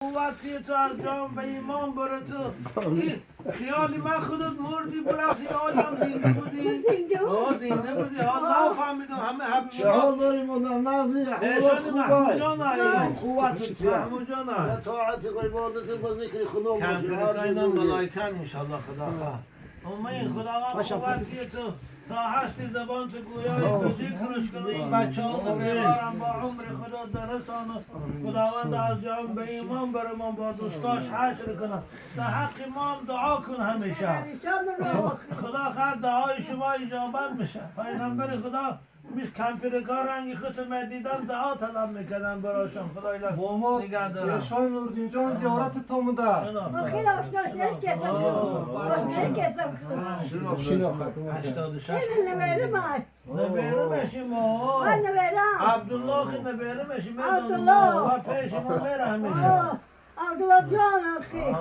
قوتی تو از جام به ایمان بره تو خیالی من خودت مردی برا خیالم زنده بودی زنده بودی ها نفهمیدم همه حبیب شهر داریم و نازی نشانی محمود جان آئی خوبت محمود جان آئی طاعت عبادت و ذکر خدا کم باشه پیرکاینا ملائکن انشالله خدا خواه امین خدا قوتی تو تا هستی زبان تو گویای تو ذکرش کنه این بچه ها و بیمارم با عمر خدا درسان خداوند از جام به ایمان برمان با دوستاش حشر کنه در حق ما دعا کن همیشه خدا خیر دعای شما اجابت میشه پیغمبر خدا میش کمپیرکار رنگی خودم دیدن دعا طلب میکردن براشون خدا اینا نگه دارم یشان نوردین جان زیارت تو مونده خیلی آشناش نشکستم نشکستم 86 نمیره من نبیره میشیم ما من نمیرم عبدالله خیلی نبیره میشیم عبدالله. و پیش ما میره همیشه عبدالله جان آخی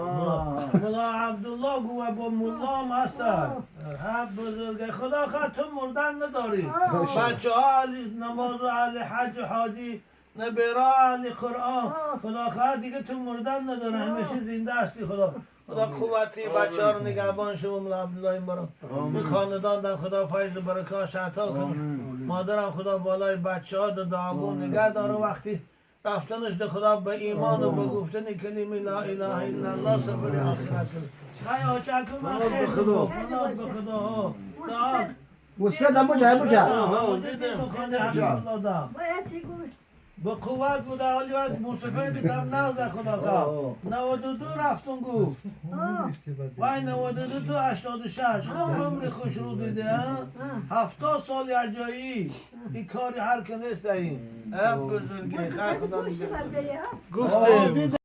ملا عبدالله گوه با ملام هست هم بزرگه خدا خواهد تو مردن نداری بچه ها علی نماز و علی حج و حاجی نبیره علی قرآن خدا خواهد دیگه تو مردن نداره همیشه زنده هستی خدا خدا قوتی بچه ها رو نگهبان شما ملا عبدالله این برام این خاندان در خدا فیض و برکاش عطا کن مادرم خدا بالای بچه ها دعاگون نگه داره وقتی رفتنش ده خدا به ایمان و به گفتن کلمه لا اله الا الله صبر آخرت خیلی چکم من خیلی خدا. به خدا دعا مسکت هم بجا باید چی گوش به قوت بوده حالی وقت موسیقی بیتم نوزه خدا خواه 92 رفتون گفت وای 92 تو 86 خب عمر خوش رو دیده 70 سال اجایی این کاری هر که نیست این بزرگی خیر خدا میگه گوش گفتیم